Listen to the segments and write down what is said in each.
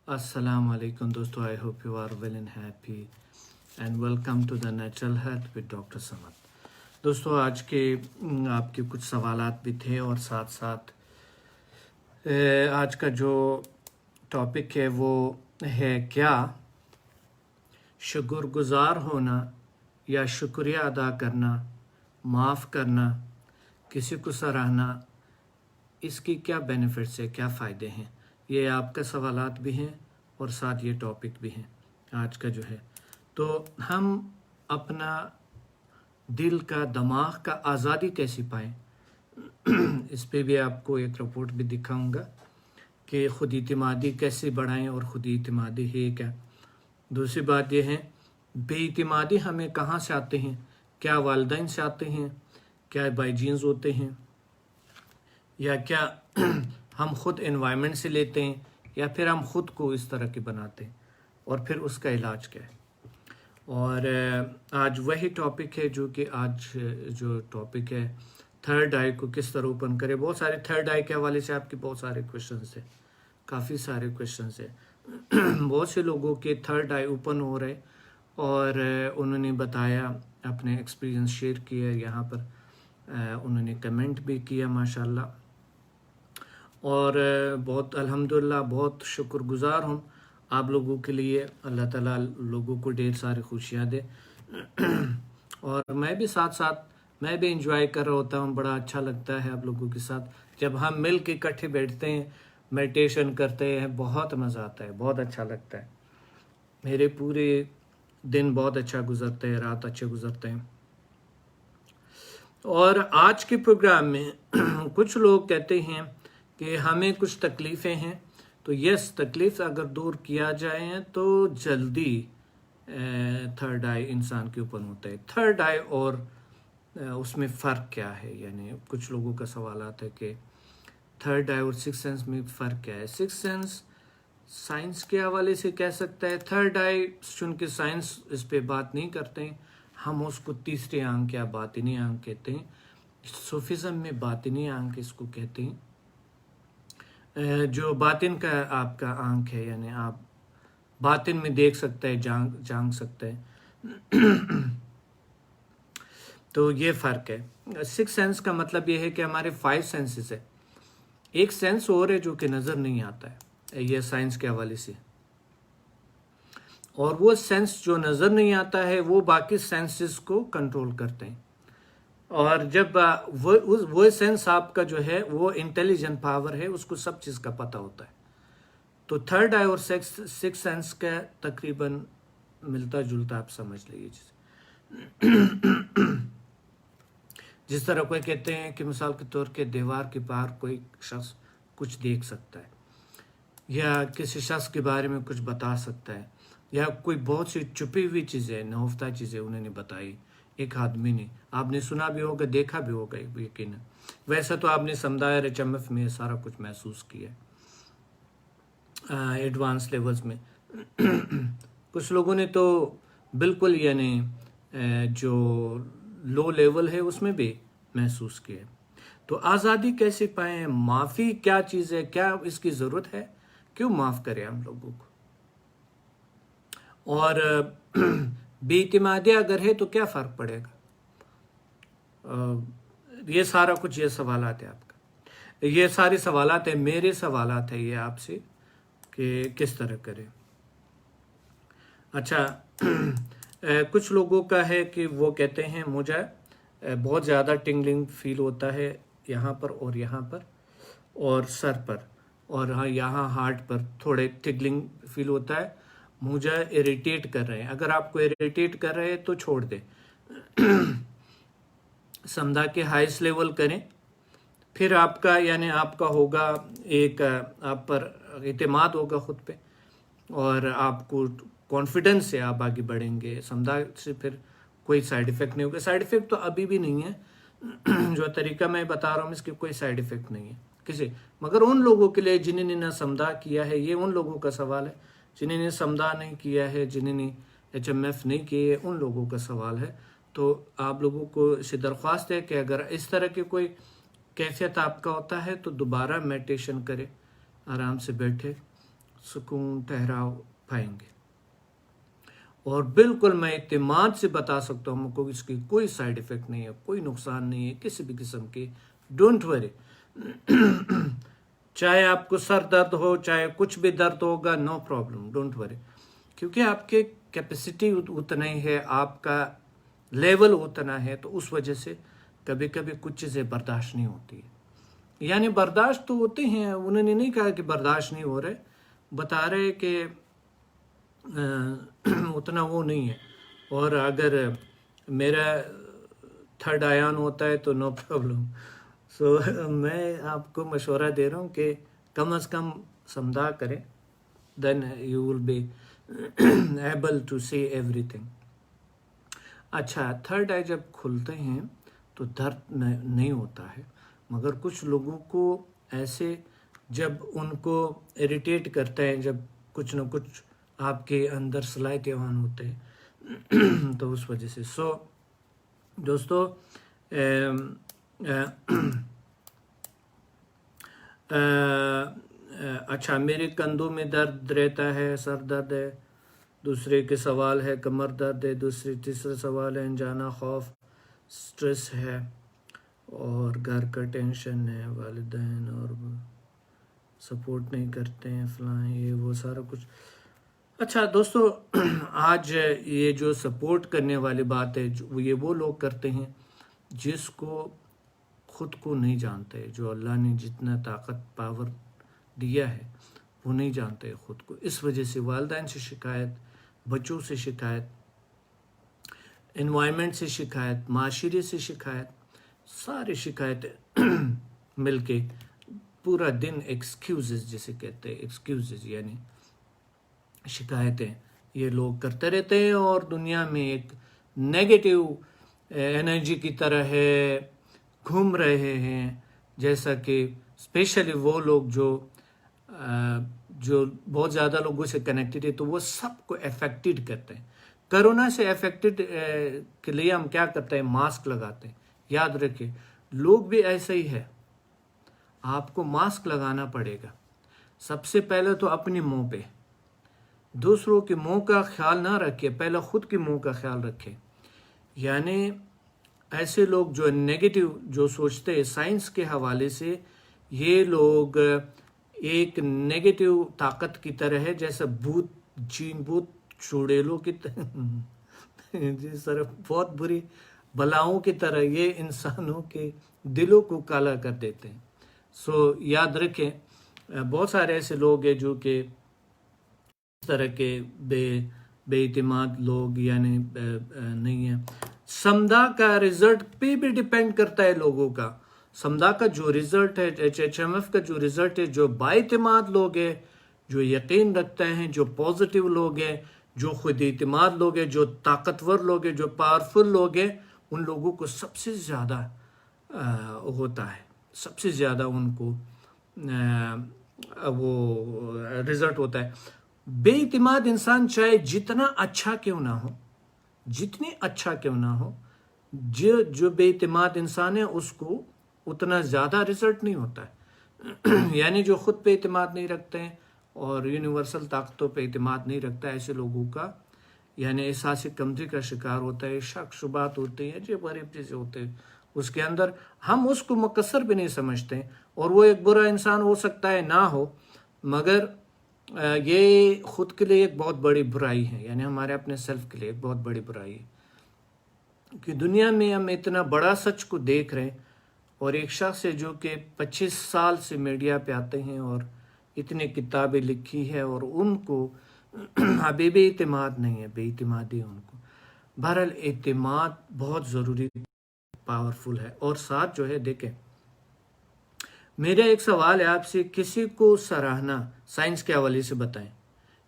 Assalamu alaikum दोस्तों, I hope you are well and happy and welcome to the natural health with doctor Samad. दोस्तों, आज के आपके कुछ सवालात भी थे और साथ साथ आज का जो टॉपिक है वो है क्या शुक्रगुजार होना या शुक्रिया अदा करना, माफ़ करना, किसी को सराहना, इसकी क्या बेनिफिट्स है, क्या फ़ायदे हैं। ये आपका सवालात भी हैं और साथ ये टॉपिक भी हैं आज का जो है। तो हम अपना दिल का, दिमाग का आज़ादी कैसे पाएँ, इस पे भी आपको एक रिपोर्ट भी दिखाऊंगा कि खुद इत्मीदी कैसे बढ़ाएं और खुद इत्मीदी है क्या। दूसरी बात यह है बेइत्मीदी हमें कहाँ से आते हैं, क्या वालिदैन से आते हैं, क्या बाई जीन्स होते हैं, या क्या हम खुद एनवायरनमेंट से लेते हैं, या फिर हम खुद को इस तरह के बनाते हैं, और फिर उसका इलाज क्या है। और आज वही टॉपिक है जो कि आज जो टॉपिक है थर्ड आई को किस तरह ओपन करें। बहुत सारे थर्ड आई के हवाले से आपके बहुत सारे क्वेश्चंस हैं, काफ़ी सारे क्वेश्चंस हैं। बहुत से लोगों के थर्ड आई ओपन हो रहे और उन्होंने बताया, अपने एक्सपीरियंस शेयर किया यहाँ पर, उन्होंने कमेंट भी किया माशाल्लाह। और बहुत अल्हम्दुलिल्लाह, बहुत शुक्रगुजार हूँ आप लोगों के लिए। अल्लाह ताला लोगों को ढेर सारी खुशियाँ दे। और मैं भी साथ साथ मैं भी इंजॉय कर रहा होता हूँ। बड़ा अच्छा लगता है आप लोगों के साथ जब हम मिल के इकट्ठे बैठते हैं, मेडिटेशन करते हैं, बहुत मज़ा आता है, बहुत अच्छा लगता है। मेरे पूरे दिन बहुत अच्छा गुजरते हैं, रात अच्छे गुजरते हैं। और आज के प्रोग्राम में कुछ लोग कहते हैं कि हमें कुछ तकलीफ़ें हैं, तो यस, तकलीफ़ अगर दूर किया जाए तो जल्दी थर्ड आई इंसान के ऊपर होता है। थर्ड आई और उसमें फ़र्क क्या है, यानी कुछ लोगों का सवाल आता है कि थर्ड आई और सिक्स सेंस में फ़र्क क्या है। सिक्स सेंस साइंस के हवाले से कह सकता है, थर्ड आई चूँकि साइंस इस पे बात नहीं करते हैं, हम उसको तीसरे आंख या बातिनी आंख कहते हैं। सूफिज़्म में बातिनी आंख इसको कहते हैं। जो बातिन का आपका आंख है, यानी आप बातिन में देख सकते हैं, जान सकते हैं। तो ये फ़र्क है। सिक्स सेंस का मतलब ये है कि हमारे 5 सेंसेस है, एक सेंस और है जो कि नज़र नहीं आता है, ये साइंस के हवाले से। और वो सेंस जो नज़र नहीं आता है वो बाकी सेंसेस को कंट्रोल करते हैं। और जब वो सेंस आपका जो है वो इंटेलिजेंट पावर है, उसको सब चीज़ का पता होता है। तो थर्ड आई और सिक्स सेंस का तकरीबन मिलता जुलता आप समझ लीजिए। जिस तरह कोई कहते हैं कि मिसाल के तौर के दीवार के पार कोई शख्स कुछ देख सकता है, या किसी शख्स के बारे में कुछ बता सकता है, या कोई बहुत सी छुपी हुई चीज़ें, नहुफ्ता चीज़ें उन्होंने बताई एक आदमी ने, आपने सुना भी होगा, देखा भी होगा यकीन। वैसा तो आपने समुदाय रचमफ में सारा कुछ महसूस किया एडवांस लेवल्स में। कुछ लोगों ने तो बिल्कुल यानी जो लो लेवल है उसमें भी महसूस किया। तो आज़ादी कैसे पाएं, माफ़ी क्या चीज़ है, क्या इसकी ज़रूरत है, क्यों माफ़ करें हम लोगों को, और बेइत्मीदी अगर है तो क्या फ़र्क पड़ेगा। ये सारा कुछ ये सवालात है आपका, ये सारे सवालात है, मेरे सवालात है ये आपसे कि किस तरह करें। अच्छा, कुछ लोगों का है कि वो कहते हैं मुझे बहुत ज़्यादा टिंगलिंग फील होता है यहाँ पर और यहाँ पर और सर पर, और हाँ यहाँ हार्ट पर थोड़े टिंगलिंग फील होता है, मुझे इरिटेट कर रहे हैं। अगर आपको इरिटेट कर रहे हैं तो छोड़ दें, समझा के हाईएस्ट लेवल करें, फिर आपका यानी आपका होगा एक, आप पर इत्मीद होगा खुद पे, और आपको कॉन्फिडेंस से आप आगे बढ़ेंगे। समझा से फिर कोई साइड इफ़ेक्ट नहीं होगा। साइड इफ़ेक्ट तो अभी भी नहीं है। जो तरीका मैं बता रहा हूँ इसके कोई साइड इफ़ेक्ट नहीं है किसी, मगर उन लोगों के लिए जिन्होंने ना समझा किया है, ये उन लोगों का सवाल है। जिन्होंने समझा नहीं किया है, जिन्होंने HMF नहीं किए, उन लोगों का सवाल है। तो आप लोगों को इसे दरख्वास्त है कि अगर इस तरह की कोई कैफियत आपका होता है तो दोबारा मेडिटेशन करें, आराम से बैठे सुकून ठहराव पाएंगे। और बिल्कुल मैं इत्मीनान से बता सकता हूँ हमको इसकी कोई साइड इफ़ेक्ट नहीं है, कोई नुकसान नहीं है किसी भी किस्म के। Don't worry. चाहे आपको सर दर्द हो, चाहे कुछ भी दर्द होगा, नो प्रॉब्लम, डोंट वरी, क्योंकि आपके कैपेसिटी उतना ही है, आपका लेवल उतना है, तो उस वजह से कभी कभी कुछ चीज़ें बर्दाश्त नहीं होती है। यानी बर्दाश्त तो होते हैं, उन्होंने नहीं कहा कि बर्दाश्त नहीं हो रहे, बता रहे कि उतना वो नहीं है। और अगर मेरा थर्ड आयान होता है तो नो प्रॉब्लम। सो मैं आपको मशवरा दे रहा हूँ कि कम अज़ कम समझा करें, then you will be able to see everything. अच्छा, थर्ड आई जब खुलते हैं तो दर्द नहीं होता है, मगर कुछ लोगों को ऐसे जब उनको इरिटेट करता है, जब कुछ न कुछ आपके अंदर सलाहियत होते हैं तो उस वजह से। सो दोस्तों, अच्छा, मेरे कंधों में दर्द रहता है, सर दर्द है। दूसरे के सवाल है कमर दर्द है। तीसरा सवाल है अनजाना खौफ, स्ट्रेस है, और घर का टेंशन है, वालिदैन और सपोर्ट नहीं करते हैं, फलां ये वो सारा कुछ। अच्छा दोस्तों, आज ये जो सपोर्ट करने वाली बात है, ये वो लोग करते हैं जिसको खुद को नहीं जानते, जो अल्लाह ने जितना ताकत पावर दिया है वो नहीं जानते खुद को। इस वजह से वालिदैन से शिकायत, बच्चों से शिकायत, एनवायरनमेंट से शिकायत, माशरे से शिकायत, सारी शिकायतें मिलके पूरा दिन एक्सक्यूजेस जिसे कहते हैं, एक्सक्यूजेस यानी शिकायतें ये लोग करते रहते हैं, और दुनिया में एक नेगेटिव एनर्जी की तरह है घूम रहे हैं। जैसा कि स्पेशली वो लोग जो बहुत ज़्यादा लोगों से कनेक्टेड है, तो वो सबको अफेक्टेड करते हैं। कोरोना से अफेक्टेड के लिए हम क्या करते हैं, मास्क लगाते हैं। याद रखिए, लोग भी ऐसा ही है, आपको मास्क लगाना पड़ेगा। सबसे पहले तो अपनी मुंह पे, दूसरों के मुंह का ख्याल ना रखिए, पहले खुद के मुंह का ख्याल रखें। यानी ऐसे लोग जो नेगेटिव जो सोचते हैं, साइंस के हवाले से ये लोग एक नेगेटिव ताकत की तरह है, जैसे भूत जीन भूत चुड़ैलों की जिस तरह बहुत बुरी बलाओं की तरह ये इंसानों के दिलों को काला कर देते हैं। सो याद रखें, बहुत सारे ऐसे लोग हैं जो कि इस तरह के बेइतिमाद लोग यानी नहीं है। समदा का रिजल्ट पे भी डिपेंड करता है लोगों का। समदा का जो रिजल्ट है, HHMF का जो रिजल्ट है, जो बाइतिमाद लोग हैं, जो यकीन रखते हैं, जो पॉजिटिव लोग हैं, जो खुद इतिमाद लोग हैं, जो ताकतवर लोग हैं, जो पावरफुल लोग हैं, उन लोगों को सबसे ज़्यादा होता है, सबसे ज़्यादा उनको वो रिजल्ट होता है। बेइतिमाद इंसान चाहे जितना अच्छा क्यों ना हो, जितनी अच्छा क्यों ना हो, जो बेइतिमाद इंसान है उसको उतना ज़्यादा रिजल्ट नहीं होता है। यानी जो खुद पे इतिमाद नहीं रखते हैं और यूनिवर्सल ताकतों पे इतिमाद नहीं रखता है, ऐसे लोगों का यानी एहसास कमजोरी का शिकार होता है, शक शुबात होती है, जो गरीब चीज़ें होते हैं उसके अंदर, हम उसको मुकस्सर भी नहीं समझते हैं। और वो एक बुरा इंसान हो सकता है, ना हो, मगर ये खुद के लिए एक बहुत बड़ी बुराई है, यानी हमारे अपने सेल्फ के लिए एक बहुत बड़ी बुराई है कि दुनिया में हम इतना बड़ा सच को देख रहे हैं, और एक शख्स है जो कि 25 साल से मीडिया पे आते हैं और इतनी किताबें लिखी है, और उनको अभी भी इत्मीनान नहीं है, बेइतिमादी है उनको। बहरहाल इत्मीनान बहुत ज़रूरी, पावरफुल है। और साथ जो है, देखें, मेरा एक सवाल है आपसे, किसी को सराहना साइंस के हवाले से बताएं,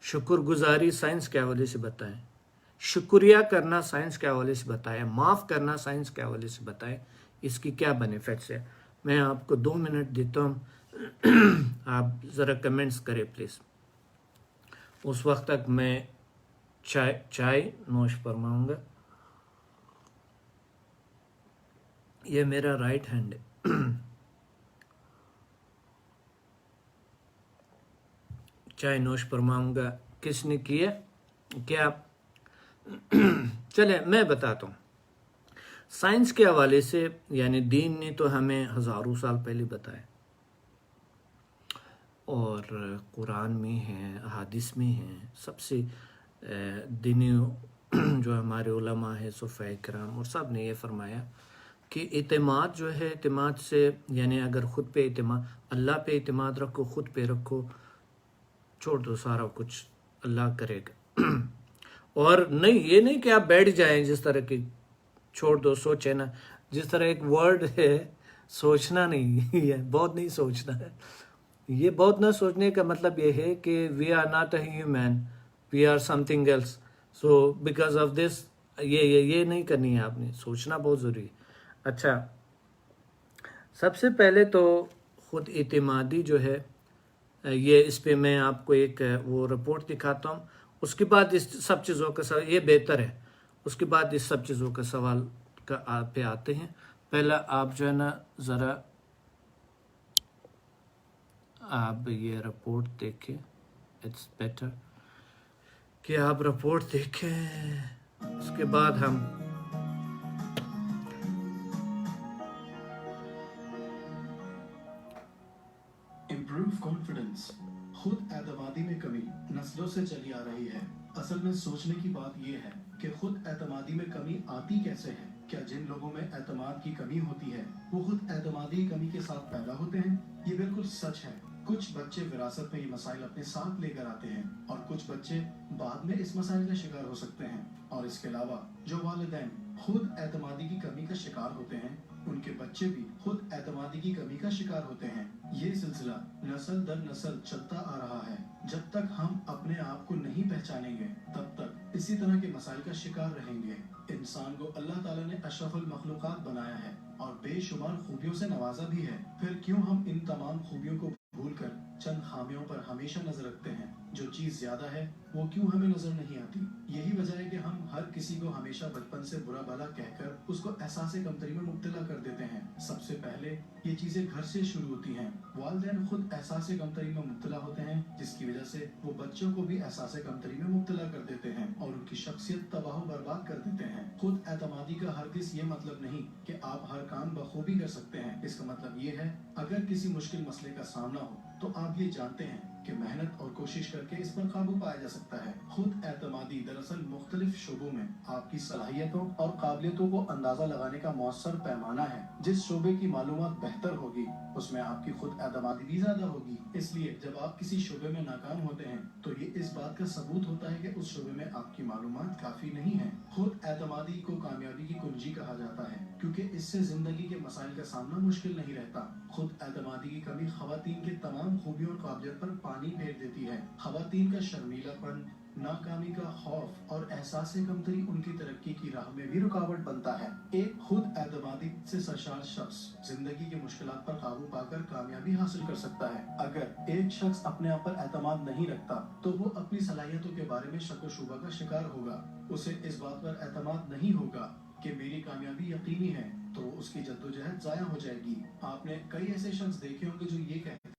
शुक्रगुजारी साइंस के हवाले से बताएं, शुक्रिया करना साइंस के हवाले से बताएं, माफ़ करना साइंस के हवाले से बताएं, इसकी क्या बेनिफिट्स है। मैं आपको 2 मिनट देता हूँ, आप ज़रा कमेंट्स करें प्लीज़। उस वक्त तक मैं चाय नोश फरमाऊँगा। ये मेरा राइट हैंड है। चाय नोश फरमाऊंगा। किसने किया क्या? चले मैं बताता हूँ। साइंस के हवाले से यानी दीन ने तो हमें हज़ारों साल पहले बताया, और कुरान में है, हदीस में है, सबसे दीनी जो हमारे उलमा है, सुफ़ाए किराम, और सब ने ये फरमाया कि एतमाद जो है, एतमाद से यानी अगर ख़ुद पे एतमाद, अल्लाह पे एतमाद रखो, ख़ुद पे रखो, छोड़ दो सारा कुछ, अल्लाह करेगा। और नहीं, ये नहीं कि आप बैठ जाएं जिस तरह की, छोड़ दो, सोचे ना, जिस तरह एक वर्ड है सोचना नहीं है, बहुत नहीं सोचना है। ये बहुत ना सोचने का मतलब ये है कि we are not a human, we are something else, so because of this ये नहीं करनी है आपने, सोचना बहुत ज़रूरी है। अच्छा, सबसे पहले तो ख़ुद इत्मीदी जो है, ये इस पे मैं आपको एक वो रिपोर्ट दिखाता हूँ, उसके बाद इस सब चीज़ों का सवाल, ये बेहतर है, उसके बाद इस सब चीज़ों का सवाल का आप पे आते हैं। पहला आप जो है ना ज़रा आप ये रिपोर्ट देखें, इट्स बेटर कि आप रिपोर्ट देखें, उसके बाद हम इम्प्रूव कॉन्फिडेंस। खुद एतमादी में कमी नस्लों से चली आ रही है। असल में सोचने की बात यह है कि खुद एतमादी में कमी आती कैसे है। क्या जिन लोगों में एतमाद की कमी होती है वो खुद एतमादी कमी के साथ पैदा होते हैं? ये बिल्कुल सच है। कुछ बच्चे विरासत में ये मसाइल अपने साथ लेकर आते हैं और कुछ बच्चे बाद में इस मसाइल का शिकार हो सकते हैं। और इसके अलावा जो वालिदैन खुद एतमादी की कमी का शिकार होते हैं, उनके बच्चे भी खुद एतमादी की कमी का शिकार होते हैं। ये सिलसिला नस्ल दर नस्ल चलता आ रहा है। जब तक हम अपने आप को नहीं पहचानेंगे तब तक इसी तरह के मसाइल का शिकार रहेंगे। इंसान को अल्लाह ताला ने अशरफुल मखलूकात बनाया है और बेशुमार खूबियों से नवाजा भी है। फिर क्यों हम इन तमाम खूबियों को भूलकर चंद खामियों पर हमेशा नजर रखते हैं? जो चीज ज्यादा है वो क्यों हमें नजर नहीं आती? यही वजह है कि हम हर किसी को हमेशा बचपन से बुरा भला कहकर उसको एहसास कमतरी में मुब्तला कर देते हैं। सबसे पहले ये चीजें घर से शुरू होती हैं। वालिदैन खुद एहसास कमतरी में मुब्तला होते हैं, जिसकी वजह से वो बच्चों को भी एहसास कमतरी में मुब्तला कर देते हैं और उनकी शख्सियत तबाह बर्बाद कर देते हैं। खुद एतमादी का हरगिज़ ये मतलब नहीं कि आप हर काम बखूबी कर सकते हैं। इसका मतलब ये है अगर किसी मुश्किल मसले का सामना हो तो आप ये जानते हैं कि मेहनत और कोशिश करके इस पर काबू पाया जा सकता है। खुद एतमादी दरअसल मुख्तलिफ शोबों में आपकी सलाहियतों और काबिलियतों को अंदाजा लगाने का मौसर पैमाना है। जिस शोबे की मालूमात बेहतर होगी उसमें आपकी खुद एतमादी भी ज्यादा होगी। इसलिए जब आप किसी शोबे में नाकाम होते हैं तो ये इस बात का सबूत होता है कि उस शोबे में आपकी मालूमात काफी नहीं है। खुद एतमादी को कामयाबी की कुंजी कहा जाता है क्योंकि इससे जिंदगी के मसाइल का सामना मुश्किल नहीं रहता। खुद एतमादी की कमी खवातीन के तमाम खूबियों और काबिलियत पर पानी फेर देती है। खवातीन का शर्मीलापन, नाकामी का खौफ और एहसास कमतरी उनकी तरक्की की राह में भी रुकावट बनता है। एक खुद एतमादी से सरशार शख्स जिंदगी की मुश्किलात पर काबू पाकर कामयाबी हासिल कर सकता है। अगर एक शख्स अपने आप पर एतमाद नहीं रखता तो वो अपनी सलाहियतों के बारे में शक व शुबा का शिकार होगा। उसे इस बात पर एतमाद नहीं होगा कि मेरी कामयाबी यकीनी है, तो उसकी जद्दोजहद जाया हो जाएगी। आपने कई ऐसे शख्स देखे होंगे जो ये कहते हैं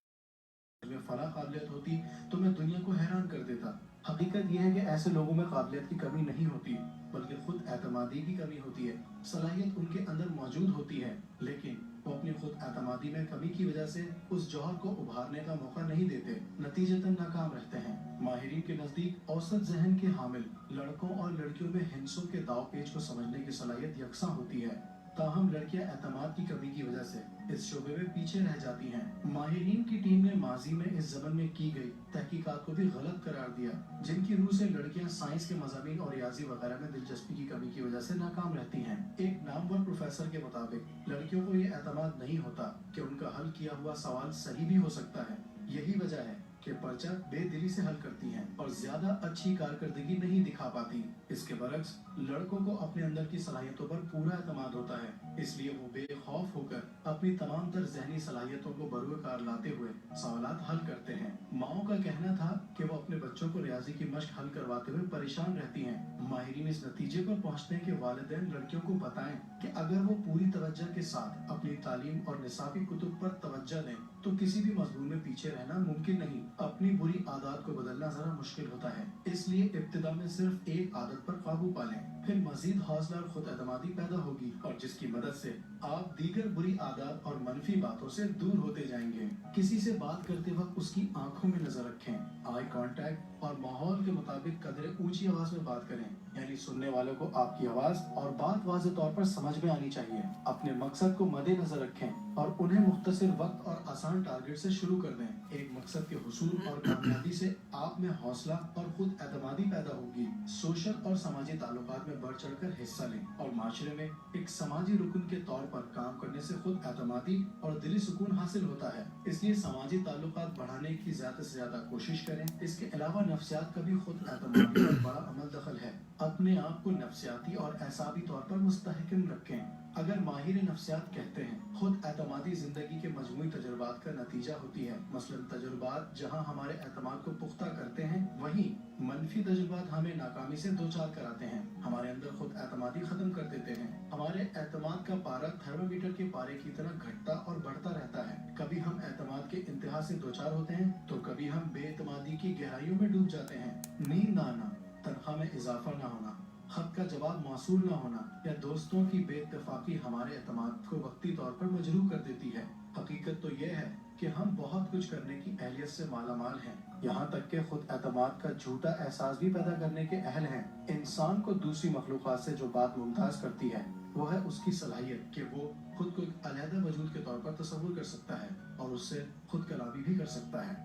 में फला काबिलियत होती तो मैं दुनिया को हैरान कर देता। हकीकत यह है कि ऐसे लोगों में काबिलियत की कमी नहीं होती बल्कि खुद एतमादी की कमी होती है। सलाहियत उनके अंदर मौजूद होती है लेकिन वो अपनी खुद एतमादी में कमी की वजह से उस जौहर को उभारने का मौका नहीं देते, नतीजतन नाकाम रहते हैं। माहिरीन के नजदीक औसत जहन के हामिल लड़कों और लड़कियों में हिंसों के दाव पेच को समझने की सलाहियत यकसा होती है, ताहम लड़कियां एतमाद की कमी की वजह से इस शोबे में पीछे रह जाती हैं। माहिरीन की टीम ने माजी में इस जमन में की गई तहकीकात को भी गलत करार दिया, जिनकी रूह से लड़कियां साइंस के मज़ामीन और रियाजी वगैरह में दिलचस्पी की कमी की वजह से नाकाम रहती हैं। एक नामवर प्रोफेसर के मुताबिक लड़कियों को ये एतमाद नहीं होता कि उनका हल किया हुआ सवाल सही भी हो सकता है। यही वजह है कि पर्चा बेदिली से हल करती हैं और ज्यादा अच्छी कारकर्दगी नहीं दिखा पाती। इसके बरक्स लड़कों को अपने अंदर की सलाहियतों पर पूरा एतमाद होता है اس لیے وہ بے خوف ہو کر اپنی تمام تر ذہنی صلاحیتوں کو بروکار لاتے ہوئے سوالات حل کرتے ہیں۔ ماؤں کا کہنا تھا کہ وہ اپنے بچوں کو ریاضی کی مشق حل کرواتے ہوئے پریشان رہتی ہیں۔ ماہرین اس نتیجے پر پہنچتے ہیں کہ والدین لڑکیوں کو بتائیں کہ اگر وہ پوری توجہ کے ساتھ اپنی تعلیم اور نصابی کتب پر توجہ دیں تو کسی بھی مضمون میں پیچھے رہنا ممکن نہیں۔ اپنی بری عادات کو بدلنا ذرا مشکل ہوتا ہے، اس لیے ابتدا میں صرف ایک عادت پر قابو پا لیں، پھر مزید حوصلہ اور خود اعتمادی پیدا ہوگی، اور جس کی مدد سے آپ دیگر بری عادات اور منفی باتوں سے دور ہوتے جائیں گے۔ کسی سے بات کرتے وقت اس کی آنکھوں میں نظر رکھیں، آئی کانٹیکٹ اور ماحول کے مطابق قدرے اونچی آواز میں بات کریں، یعنی سننے والے کو آپ کی آواز اور بات واضح طور پر سمجھ میں آنی چاہیے۔ اپنے مقصد کو مد نظر رکھیں اور انہیں مختصر وقت اور آسان ٹارگٹ سے شروع کر دیں۔ ایک مقصد کے حصول اور کامیابی سے آپ میں حوصلہ اور خود اعتمادی پیدا ہوگی۔ سوشل اور سماجی تعلقات میں بڑھ چڑھ کر حصہ لیں اور معاشرے میں ایک سماجی رکن کے طور پر کام کرنے سے خود اعتمادی اور دلی سکون حاصل ہوتا ہے۔ اس لیے سماجی تعلقات بڑھانے کی زیادہ سے زیادہ کوشش کریں۔ اس کے علاوہ نفسیات کا بھی خود اعتمادی پر بڑا عمل دخل ہے۔ اپنے آپ کو نفسیاتی اور اعصابی طور پر مستحکم رکھیں۔ اگر ماہر نفسیات کہتے ہیں خود اعتمادی زندگی کے مجموعی تجربات کا نتیجہ ہوتی ہے، مثلاً تجربات جہاں ہمارے اعتماد کو پختہ کرتے ہیں، وہیں منفی تجربات ہمیں ناکامی سے دوچار کراتے ہیں، ہمارے اندر خود اعتمادی ختم کر دیتے ہیں۔ ہمارے اعتماد کا پارہ تھرمومیٹر کے پارے کی طرح گھٹتا اور بڑھتا رہتا ہے۔ کبھی ہم اعتماد کے انتہا سے دوچار ہوتے ہیں تو کبھی ہم بے اعتمادی کی گہرائیوں میں ڈوب جاتے ہیں۔ نیند نہ آنا، تنخواہ میں اضافہ نہ ہونا، خط کا جواب موصول نہ ہونا یا دوستوں کی بے اتفاقی ہمارے اعتماد کو وقتی طور پر مجروح کر دیتی ہے۔ حقیقت تو یہ ہے کہ ہم بہت کچھ کرنے کی اہلیت سے مالا مال ہیں، یہاں تک کہ خود اعتماد کا جھوٹا احساس بھی پیدا کرنے کے اہل ہیں۔ انسان کو دوسری مخلوقات سے جو بات ممتاز کرتی ہے وہ ہے اس کی صلاحیت کہ وہ خود کو ایک علیحدہ وجود کے طور پر تصور کر سکتا ہے اور اس سے خود کلام بھی کر سکتا ہے۔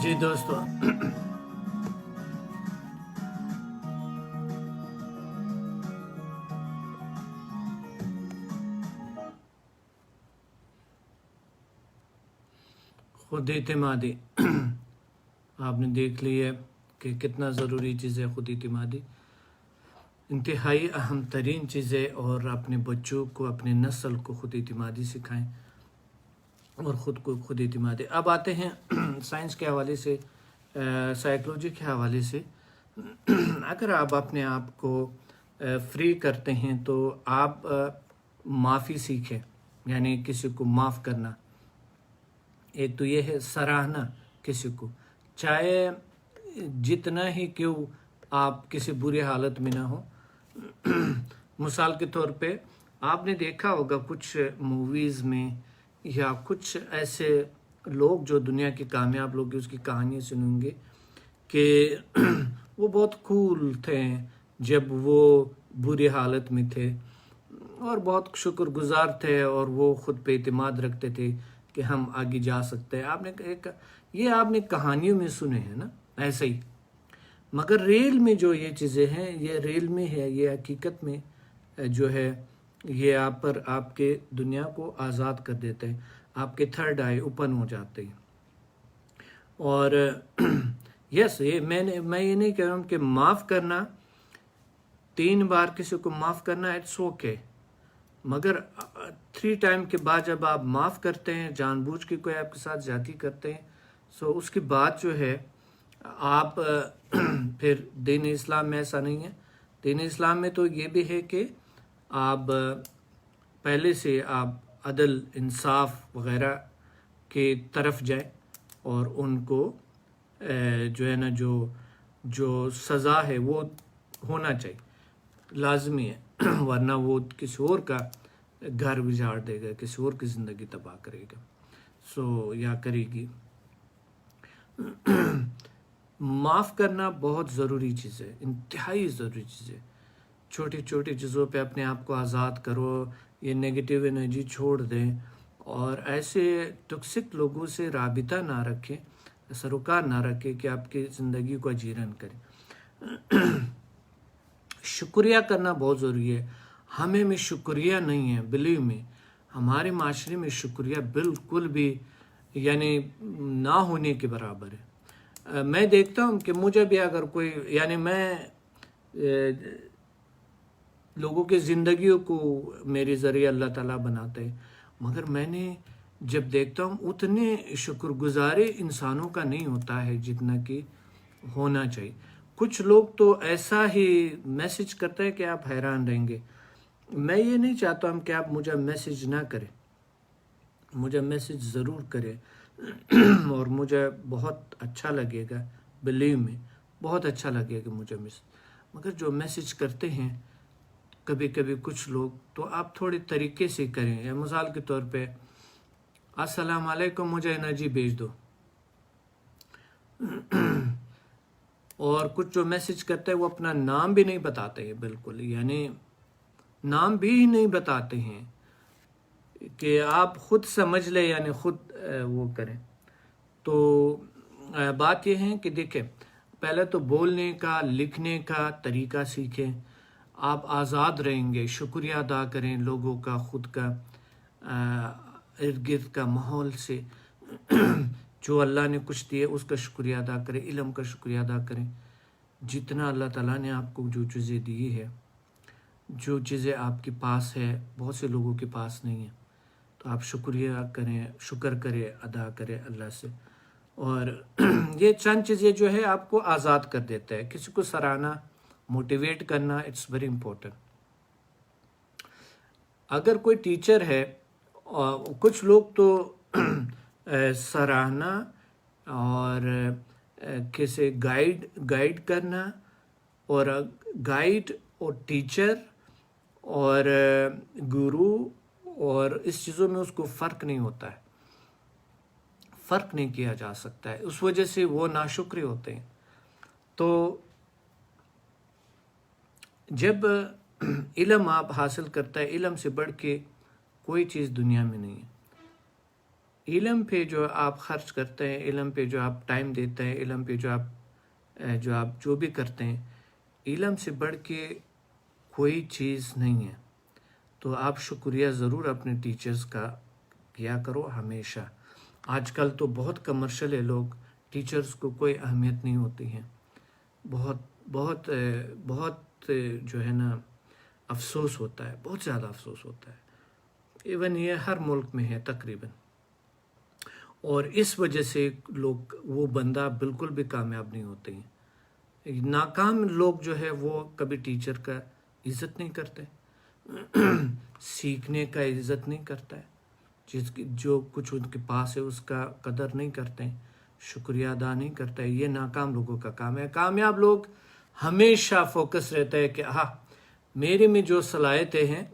جی دوستو، خود اعتمادی آپ نے دیکھ لی ہے کہ کتنا ضروری چیز ہے خود اعتمادی، انتہائی اہم ترین چیز ہے، اور اپنے بچوں کو، اپنے نسل کو خود اعتمادی سکھائیں اور خود کو خود اعتمادی۔ اب آتے ہیں سائنس کے حوالے سے، سائیکلوجی کے حوالے سے۔ اگر آپ اپنے آپ کو فری کرتے ہیں تو آپ معافی سیکھیں، یعنی کسی کو معاف کرنا۔ ایک تو یہ ہے سراہنا کسی کو، چاہے جتنا ہی کیوں آپ کسی بری حالت میں نہ ہو۔ مثال کے طور پہ آپ نے دیکھا ہوگا کچھ موویز میں یا کچھ ایسے لوگ جو دنیا کے کامیاب لوگ اس کی کہانیاں سنیں گے کہ وہ بہت کول تھے جب وہ بری حالت میں تھے، اور بہت شکر گزار تھے، اور وہ خود پہ اعتماد رکھتے تھے کہ ہم آگے جا سکتے ہیں۔ آپ نے کہانیوں میں سنے ہیں نا، ایسے ہی۔ مگر ریل میں جو یہ چیزیں ہیں، یہ ریل میں ہے، یہ حقیقت میں جو ہے یہ آپ کے دنیا کو آزاد کر دیتے ہیں، آپ کے تھرڈ آئی اوپن ہو جاتے ہیں۔ اور یس، میں یہ نہیں کہہ رہا ہوں کہ معاف کرنا، 3 بار کسی کو معاف کرنا اٹس اوکے، مگر 3 ٹائم کے بعد جب آپ معاف کرتے ہیں، جان بوجھ کے کوئی آپ کے ساتھ زیادتی کرتے ہیں، سو اس کے بعد جو ہے آپ پھر دین اسلام میں ایسا نہیں ہے۔ دین اسلام میں تو یہ بھی ہے کہ آپ پہلے سے آپ عدل، انصاف وغیرہ کی طرف جائیں، اور ان کو جو ہے نا جو سزا ہے وہ ہونا چاہیے، لازمی ہے، ورنہ وہ کسی اور کا گھر اجاڑ دے گا، کسی اور کی زندگی تباہ کرے گا، یا کرے گی۔ معاف کرنا بہت ضروری چیز ہے، انتہائی ضروری چیز ہے۔ چھوٹی چھوٹی چیزوں پہ اپنے آپ کو آزاد کرو، یہ نیگیٹیو انرجی چھوڑ دیں، اور ایسے ٹاکسک لوگوں سے رابطہ نہ رکھیں، سروکار نہ رکھیں کہ آپ کی زندگی کو اجیرن کریں۔ شکریہ کرنا بہت ضروری ہے۔ ہمیں میں شکریہ نہیں ہے، بلیو میں ہمارے معاشرے میں شکریہ بالکل بھی یعنی نہ ہونے کے برابر ہے۔ میں دیکھتا ہوں کہ مجھے بھی اگر کوئی یعنی میں لوگوں کی زندگیوں کو میرے ذریعے اللہ تعالیٰ بناتے ہیں، مگر میں نے جب دیکھتا ہوں اتنے شکر گزارے انسانوں کا نہیں ہوتا ہے جتنا کہ ہونا چاہیے. کچھ لوگ تو ایسا ہی میسج کرتے ہیں کہ آپ حیران رہیں گے. میں یہ نہیں چاہتا ہوں کہ آپ مجھے میسج نہ کریں، مجھے میسج ضرور کریں اور مجھے بہت اچھا لگے گا، بلیو میں بہت اچھا لگے گا مجھے میسج. مگر جو میسج کرتے ہیں کبھی کبھی کچھ لوگ، تو آپ تھوڑے طریقے سے کریں. یا مثال کے طور پہ السلام علیکم مجھے انرجی بھیج دو. اور کچھ جو میسج کرتے ہیں وہ اپنا نام بھی نہیں بتاتے ہیں بالکل، یعنی نام بھی نہیں بتاتے ہیں کہ آپ خود سمجھ لیں، یعنی خود وہ کریں. تو بات یہ ہے کہ دیکھیں، پہلے تو بولنے کا لکھنے کا طریقہ سیکھیں. آپ آزاد رہیں گے، شکریہ ادا کریں لوگوں کا، خود کا، ارد گرد کا ماحول سے. جو اللہ نے کچھ دیے اس کا شکریہ ادا کریں، علم کا شکریہ ادا کریں. جتنا اللہ تعالیٰ نے آپ کو جو چیزیں دی ہے، جو چیزیں آپ کے پاس ہے بہت سے لوگوں کے پاس نہیں ہے، تو آپ شکریہ کریں، شکر کریں، ادا کریں اللہ سے. اور یہ چند چیزیں جو ہے آپ کو آزاد کر دیتا ہے. کسی کو سراہنا، موٹیویٹ کرنا، اٹس ویری امپورٹنٹ. اگر کوئی ٹیچر ہے، کچھ لوگ تو سراہنا اور کسی گائیڈ کرنا، اور گائیڈ اور ٹیچر اور گرو اور اس چیزوں میں اس کو فرق نہیں ہوتا ہے، فرق نہیں کیا جا سکتا ہے. اس وجہ سے وہ ناشکرے ہوتے ہیں. تو جب علم آپ حاصل کرتا ہے، علم سے بڑھ کے کوئی چیز دنیا میں نہیں ہے. علم پہ جو آپ خرچ کرتے ہیں، علم پہ جو آپ ٹائم دیتے ہیں، علم پہ جو آپ جو بھی کرتے ہیں، علم سے بڑھ کے کوئی چیز نہیں ہے. تو آپ شکریہ ضرور اپنے ٹیچرز کا کیا کرو ہمیشہ. آج کل تو بہت کمرشل ہے، لوگ ٹیچرز کو کوئی اہمیت نہیں ہوتی ہے. بہت جو ہے نا افسوس ہوتا ہے، بہت زیادہ افسوس ہوتا ہے. ایون یہ ہر ملک میں ہے تقریباً. اور اس وجہ سے لوگ، وہ بندہ بالکل بھی کامیاب نہیں ہوتے ہیں. ناکام لوگ جو ہے وہ کبھی ٹیچر کا عزت نہیں کرتے، سیکھنے کا عزت نہیں کرتا ہے، جو کچھ ان کے پاس ہے اس کا قدر نہیں کرتے ہیں، شکریہ ادا نہیں کرتا ہے. یہ ناکام لوگوں کا کام ہے. کامیاب لوگ ہمیشہ فوکس رہتا ہے کہ میرے میں جو صلاحیتیں ہیں،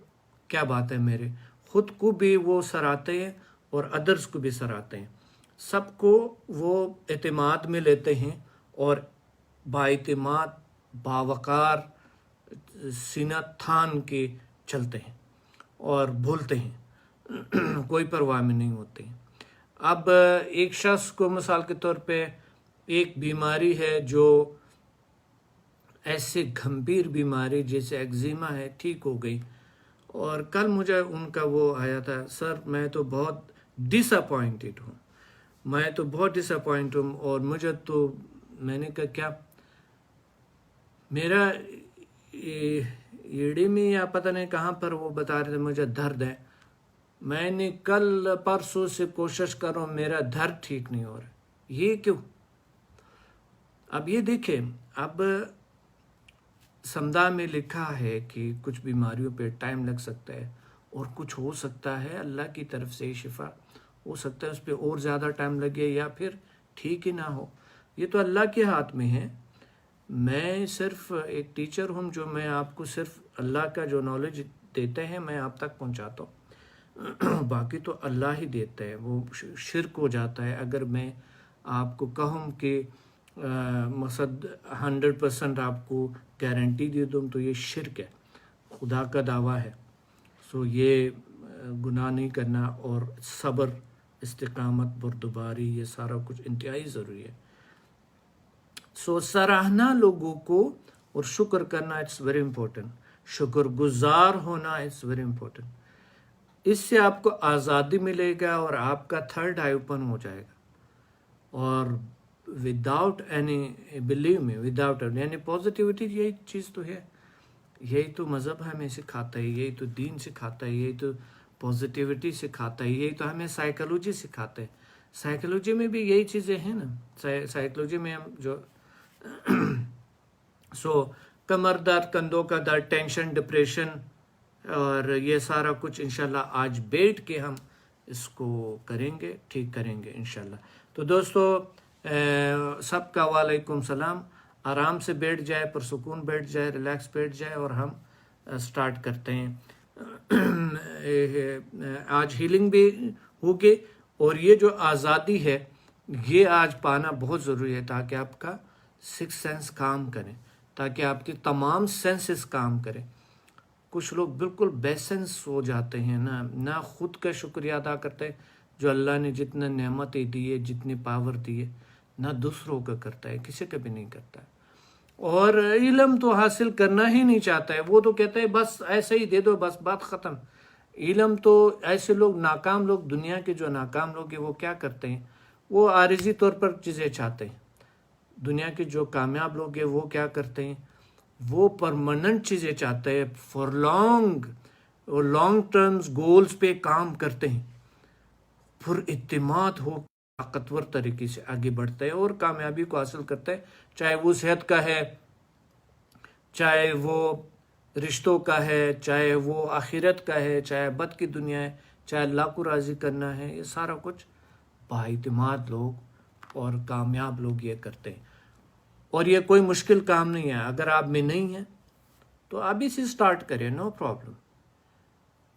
کیا بات ہے، میرے خود کو بھی وہ سراہتے ہیں اور ادرس کو بھی سراہتے ہیں. سب کو وہ اعتماد میں لیتے ہیں اور باعتماد، باوقار، سینہ تھان کے چلتے ہیں اور بھولتے ہیں، کوئی پرواہ میں نہیں ہوتے ہیں. اب ایک شخص کو مثال کے طور پہ ایک بیماری ہے، جو ایسے گھمبیر بیماری جیسے ایگزیما ہے، ٹھیک ہو گئی، اور کل مجھے ان کا وہ آیا تھا، سر میں تو بہت ڈس اپوائنٹڈ ہوں، میں تو بہت ڈس اپوائنٹ ہوں، اور مجھے تو، میں نے کہا کیا، میرا ایڑی میں یا پتہ نہیں کہاں پر وہ بتا رہے تھے مجھے درد ہے. میں نے کل پرسوں سے کوشش کر رہا ہوں، میرا درد ٹھیک نہیں ہو رہا. یہ کیوں؟ اب یہ دیکھیں، اب سمدہ میں لکھا ہے کہ کچھ بیماریوں پہ ٹائم لگ سکتا ہے، اور کچھ ہو سکتا ہے اللہ کی طرف سے شفا ہو سکتا ہے اس پہ اور زیادہ ٹائم لگے یا پھر ٹھیک ہی نہ ہو. یہ تو اللہ کے ہاتھ میں ہے. میں صرف ایک ٹیچر ہوں، جو میں آپ کو صرف اللہ کا جو نالج دیتے ہیں میں آپ تک پہنچاتا ہوں، باقی تو اللہ ہی دیتا ہے. وہ شرک ہو جاتا ہے اگر میں آپ کو کہوں کہ مقصد 100% آپ کو گارنٹی دے دوں، تو یہ شرک ہے، خدا کا دعویٰ ہے. سو یہ گناہ نہیں کرنا، اور صبر، استقامت، بردباری، یہ سارا کچھ انتہائی ضروری ہے. سو سراہنا لوگوں کو اور شکر کرنا، اٹس ویری امپورٹنٹ. شکر گزار ہونا، اٹس ویری امپورٹنٹ. اس سے آپ کو آزادی ملے گا اور آپ کا تھرڈ آئی اوپن ہو جائے گا، اور विदाउट एनी, बिलीव में, विदाउट यानी पॉजिटिविटी यही चीज़ तो है, यही तो मज़हब हमें सिखाता है, यही तो दीन सिखाता है, यही तो पॉजिटिविटी सिखाता है, यही तो हमें साइकोलॉजी सिखाता है। साइकोलॉजी में भी यही चीज़ें हैं ना, साइकोलॉजी में हम जो कमर दर्द, कंधों का दर्द, टेंशन, डिप्रेशन और ये सारा कुछ इंशाल्लाह आज बैठ के हम इसको करेंगे, ठीक करेंगे इंशाल्लाह। तो दोस्तों सबका वालेकुम सलाम। आराम से बैठ जाए, पुरसुकून बैठ जाए, रिलैक्स बैठ जाए और हम स्टार्ट करते हैं। आज हीलिंग भी होगी और ये जो आज़ादी है ये आज पाना बहुत ज़रूरी है ताकि आपका सिक्स सेंस काम करें, ताकि आपकी तमाम सेंसेस काम करें। कुछ लोग बिल्कुल बेसेंस हो जाते हैं ना खुद का शुक्रिया अदा करते जो अल्लाह ने जितने नेमतें दी है, जितनी पावर दी है, ना दूसरों का करता है, किसी का भी नहीं करता है। और इल्म तो हासिल करना ही नहीं चाहता है, वो तो कहता है बस ऐसे ही दे दो, बस बात ख़त्म। इल्म तो ऐसे लोग, नाकाम लोग, दुनिया के जो नाकाम लोग हैं वो क्या करते हैं, वो आरिजी तौर पर चीज़ें चाहते हैं। दुनिया के जो कामयाब लोग हैं वो क्या करते हैं, वो परमानेंट चीज़ें चाहते हैं, फॉर लॉन्ग टर्म्स गोल्स पे काम करते हैं, फिर इत्तेमाद हो, ताकतवर तरीके से आगे बढ़ता है और कामयाबी को हासिल करता है। चाहे वो सेहत का है, चाहे वो रिश्तों का है, चाहे वो आखिरत का है, चाहे बद की दुनिया है, चाहे अल्लाह को राज़ी करना है, ये सारा कुछ बाइतिमाद लोग और कामयाब लोग ये करते हैं। और ये कोई मुश्किल काम नहीं है। अगर आप में नहीं है तो अभी से स्टार्ट करें, नो प्रॉब्लम,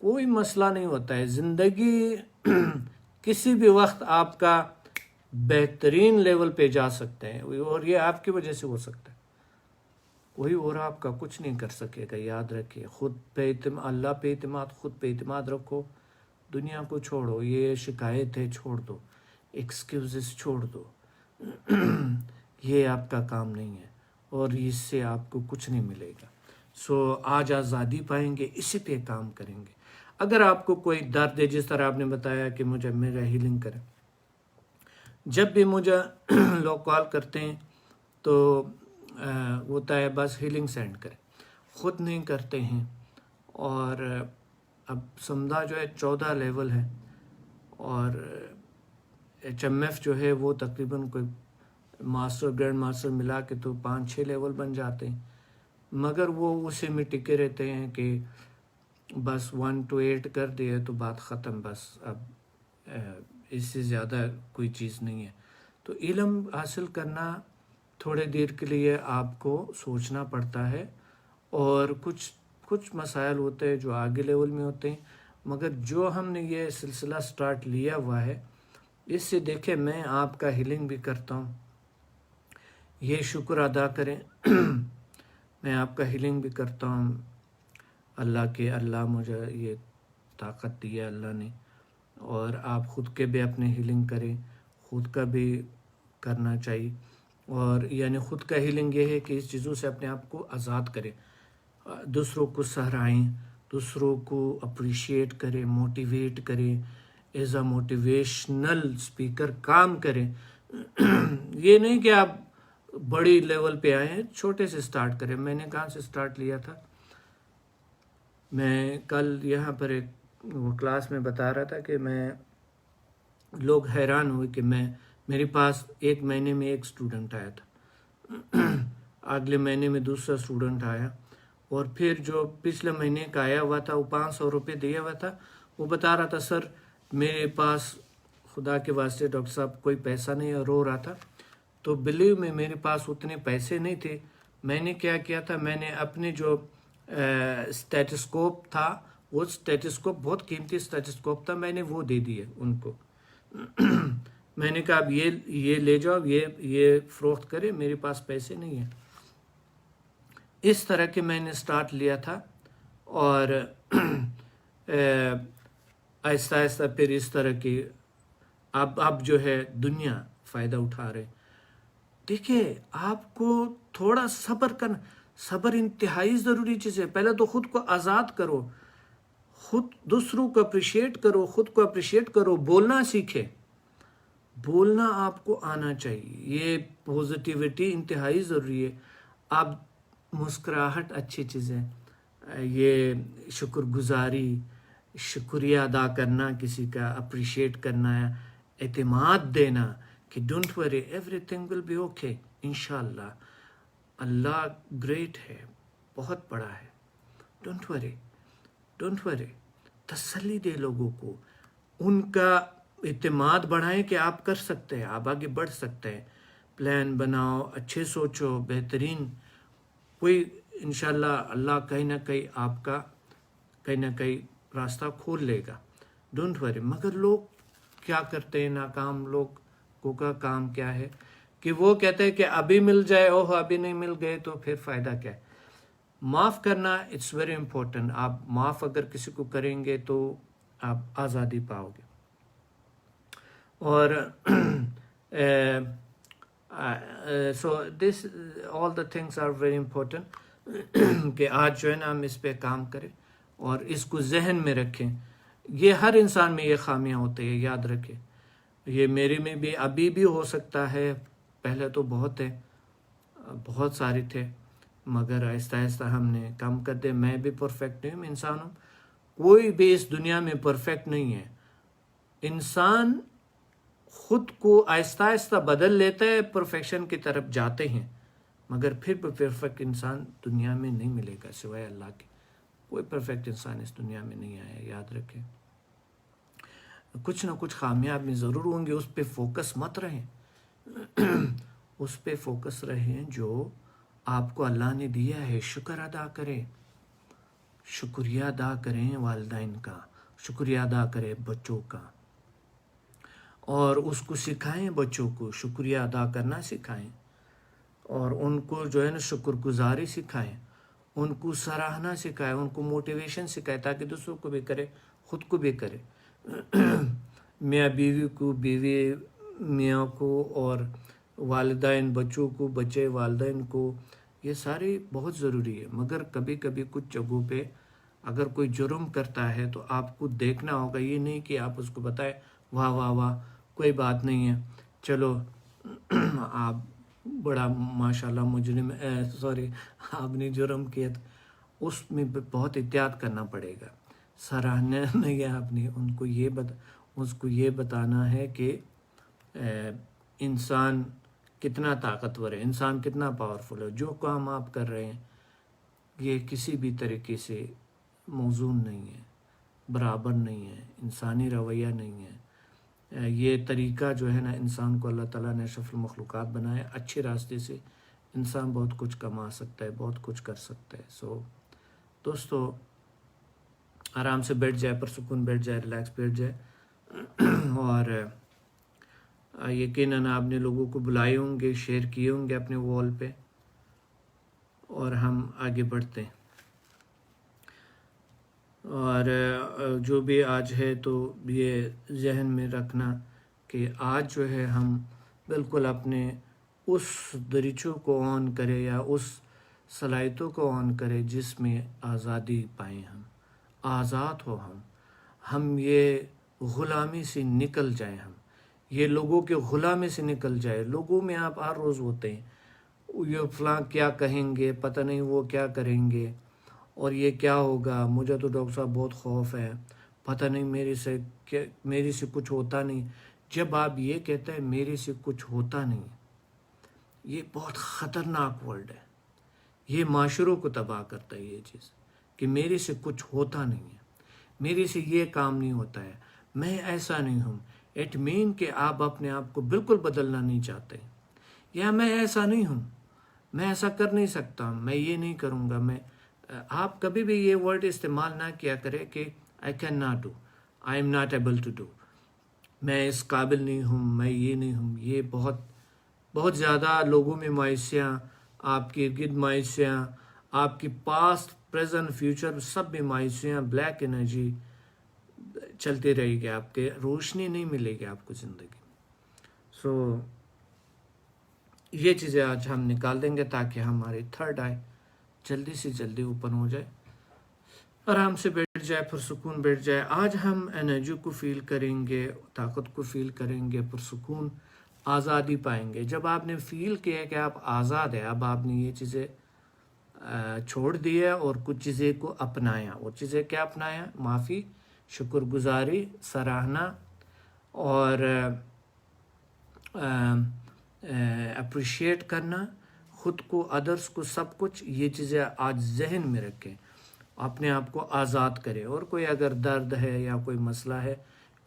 कोई मसला नहीं होता है। ज़िंदगी किसी भी वक्त आपका बेहतरीन लेवल पे जा सकते हैं और ये आपकी वजह से हो सकता है, कोई और आपका कुछ नहीं कर सकेगा। याद रखिए, खुद पे अल्लाह पे इत्मीनाद, खुद पे इत्मीनाद रखो, दुनिया को छोड़ो, ये शिकायतें छोड़ दो, एक्सक्यूज़ेस छोड़ दो, ये आपका काम नहीं है और इससे आपको कुछ नहीं मिलेगा। आज आज़ादी पाएंगे, इसी पे काम करेंगे। अगर आपको कोई दर्द है, जिस तरह आपने बताया कि मुझे मेरा हीलिंग करें, जब भी मुझे लोग कॉल करते हैं तो होता है बस हीलिंग सेंड करें, ख़ुद नहीं करते हैं। और अब समझा जो है 14 लेवल है और HMF जो है वो तकरीबन कोई मास्टर, ग्रैंड मास्टर मिला के तो 5-6 लेवल बन जाते हैं, मगर वो उसी में टिके रहते हैं कि बस 1 to 8 कर दिए तो बात ख़त्म, बस अब इससे ज़्यादा कोई चीज़ नहीं है। तो इल्म हासिल करना थोड़े देर के लिए आपको सोचना पड़ता है और कुछ मसाइल होते हैं जो आगे लेवल में होते हैं, मगर जो हमने ये सिलसिला स्टार्ट लिया हुआ है इससे देखें, मैं आपका हीलिंग भी करता हूँ, ये शुक्र अदा करें। मैं आपका हीलिंग भी करता हूँ, अल्लाह मुझे ये ताकत दी है अल्लाह ने, और आप ख़ुद के भी अपने हीलिंग करें, ख़ुद का भी करना चाहिए। और यानी ख़ुद का हीलिंग ये है कि इस चीज़ों से अपने आप को आज़ाद करें, दूसरों को सराहें, दूसरों को अप्रिशिएट करें, मोटिवेट करें, एज अ मोटिवेशनल स्पीकर काम करें। ये नहीं कि आप बड़ी लेवल पे आए हैं, छोटे से स्टार्ट करें। मैंने कहाँ से स्टार्ट लिया था, मैं कल यहाँ पर एक वो क्लास में बता रहा था कि लोग हैरान हुए कि मेरे पास एक महीने में एक स्टूडेंट आया था, अगले महीने में दूसरा स्टूडेंट आया, और फिर जो पिछले महीने का आया हुआ था वो 500 रुपये दिया हुआ था, वो बता रहा था सर मेरे पास खुदा के वास्ते डॉक्टर साहब कोई पैसा नहीं, रो रहा था। तो बिलीव में मेरे पास उतने पैसे नहीं थे। मैंने क्या किया था, मैंने अपने जो स्टेथोस्कोप था, वो स्टेथोस्कोप बहुत कीमती स्टेथोस्कोप था, मैंने वो दे दिए उनको। मैंने कहा अब ये ले जाओ, ये फ़रोख्त करे, मेरे पास पैसे नहीं है। इस तरह के मैंने स्टार्ट लिया था और आहिस्ता आहिस्ता फिर इस तरह की अब जो है दुनिया फ़ायदा उठा रहे। देखिए, आपको थोड़ा सब्र करना, सब्र इंतहाई ज़रूरी चीज़ है। पहले तो ख़ुद को आज़ाद करो, खुद दूसरों को अप्रिशिएट करो, ख़ुद को अप्रिशिएट करो, बोलना सीखे, بولنا آپ کو آنا چاہیے. یہ پوزیٹیوٹی انتہائی ضروری ہے. آپ مسکراہٹ اچھی چیز ہے. یہ شکر گزاری، شکریہ ادا کرنا، کسی کا اپریشیٹ کرنا، اعتماد دینا کہ don't worry everything will be okay. انشاءاللہ اللہ گریٹ ہے، بہت بڑا ہے. Don't worry. تسلی دے لوگوں کو، ان کا اعتماد بڑھائیں کہ آپ کر سکتے ہیں، آپ آگے بڑھ سکتے ہیں. پلان بناؤ، اچھے سوچو، بہترین کوئی انشاءاللہ اللہ کہیں نہ کہیں آپ کا کہیں نہ کہیں راستہ کھول لے گا. Don't worry. مگر لوگ کیا کرتے ہیں، ناکام لوگوں کا کام کیا ہے کہ وہ کہتے ہیں کہ ابھی مل جائے، اوہ ابھی نہیں مل گئے تو پھر فائدہ کیا ہے. معاف کرنا اٹس ویری امپورٹنٹ. آپ معاف اگر کسی کو کریں گے تو آپ آزادی پاؤ گے. اور so this all the things are very important کہ آج جو ہے نا ہم اس پہ کام کریں اور اس کو ذہن میں رکھیں. یہ ہر انسان میں یہ خامیاں ہوتی ہیں، یاد رکھیں. یہ میرے میں بھی ابھی بھی ہو سکتا ہے، پہلے تو بہت سارے تھے، مگر آہستہ آہستہ ہم نے کم کر دے. میں بھی پرفیکٹ نہیں ہوں، انسان ہوں. کوئی بھی اس دنیا میں پرفیکٹ نہیں ہے. انسان خود کو آہستہ آہستہ بدل لیتا ہے، پرفیکشن کی طرف جاتے ہیں، مگر پھر بھی پرفیکٹ انسان دنیا میں نہیں ملے گا سوائے اللہ کے. کوئی پرفیکٹ انسان اس دنیا میں نہیں آیا، یاد رکھیں. کچھ نہ کچھ خامیاب میں ضرور ہوں گے، اس پہ فوکس مت رہیں. اس پہ فوکس رہیں جو آپ کو اللہ نے دیا ہے. شکر ادا کریں، شکریہ ادا کریں والدین کا، شکریہ ادا کریں بچوں کا، اور اس کو سکھائیں. بچوں کو شکریہ ادا کرنا سکھائیں، اور ان کو جو ہے نا شکر گزاری سکھائیں، ان کو سراہنا سکھائیں، ان کو موٹیویشن سکھائیں تاکہ دوسروں کو بھی کرے، خود کو بھی کرے. میاں بیوی کو، بیوی میاں کو، اور والدین بچوں کو، بچے والدین کو، یہ سارے بہت ضروری ہے. مگر کبھی کبھی کچھ جگہوں پہ اگر کوئی جرم کرتا ہے تو آپ کو دیکھنا ہوگا. یہ نہیں کہ آپ اس کو بتائیں واہ واہ واہ کوئی بات نہیں ہے، چلو آپ بڑا ماشاءاللہ مجرم، آپ نے جرم کیا تو اس میں بہت احتیاط کرنا پڑے گا. سراہنا نہیں ہے آپ نے، اس کو یہ بتانا ہے کہ انسان کتنا طاقتور ہے، انسان کتنا پاورفل ہے. جو کام آپ کر رہے ہیں یہ کسی بھی طریقے سے موزون نہیں ہے، برابر نہیں ہے، انسانی رویہ نہیں ہے. یہ طریقہ جو ہے نا، انسان کو اللہ تعالیٰ نے اشرف المخلوقات بنایا. اچھے راستے سے انسان بہت کچھ کما سکتا ہے، بہت کچھ کر سکتا ہے. سو دوستو آرام سے بیٹھ جائے، پرسکون بیٹھ جائے، ریلیکس بیٹھ جائے، اور یقیناً آپ نے لوگوں کو بلائے ہوں گے، شیئر کیے ہوں گے اپنے وال پہ، اور ہم آگے بڑھتے ہیں. اور جو بھی آج ہے تو یہ ذہن میں رکھنا کہ آج جو ہے ہم بالکل اپنے اس دریچوں کو آن کرے یا اس صلاحیتوں کو آن کرے جس میں آزادی پائیں، ہم آزاد ہو، ہم یہ غلامی سے نکل جائیں، ہم یہ لوگوں کے غلامی سے نکل جائے. لوگوں میں آپ ہر روز ہوتے ہیں، یہ فلاں کیا کہیں گے، پتہ نہیں وہ کیا کریں گے، اور یہ کیا ہوگا، مجھے تو ڈاکٹر صاحب بہت خوف ہے، پتہ نہیں میری سے کچھ ہوتا نہیں. جب آپ یہ کہتے ہیں میری سے کچھ ہوتا نہیں، یہ بہت خطرناک ورڈ ہے. یہ معاشروں کو تباہ کرتا ہے یہ چیز کہ میرے سے کچھ ہوتا نہیں ہے، میرے سے یہ کام نہیں ہوتا ہے، میں ایسا نہیں ہوں. اٹ مین کہ آپ اپنے آپ کو بالکل بدلنا نہیں چاہتے، یا میں ایسا نہیں ہوں، میں ایسا کر نہیں سکتا، میں یہ نہیں کروں گا. آپ کبھی بھی یہ ورڈ استعمال نہ کیا کرے کہ I can not do, I am not able to do, میں اس قابل نہیں ہوں، میں یہ نہیں ہوں. یہ بہت زیادہ لوگوں میں مایوسیاں، آپ کے ارد گرد مایوسیاں، آپ کی پاسٹ پریزنٹ فیوچر سب میں مایوسیاں، بلیک انرجی چلتی رہے گی، آپ کے روشنی نہیں ملے گی آپ کو زندگی. سو یہ چیزیں آج ہم نکال دیں گے تاکہ ہماری تھرڈ آئی جلدی سے جلدی اوپن ہو جائے. آرام سے بیٹھ جائے، پرسکون بیٹھ جائے. آج ہم انرجی کو فیل کریں گے، طاقت کو فیل کریں گے، پرسکون آزادی پائیں گے. جب آپ نے فیل کیا کہ آپ آزاد ہیں، اب آپ نے یہ چیزیں چھوڑ دیا اور کچھ چیزیں کو اپنایا. وہ چیزیں کیا اپنایا؟ معافی، شکر گزاری، سراہنا اور اپریشیٹ کرنا خود کو، ادرس کو، سب کچھ. یہ چیزیں آج ذہن میں رکھیں، اپنے آپ کو آزاد کریں. اور کوئی اگر درد ہے یا کوئی مسئلہ ہے،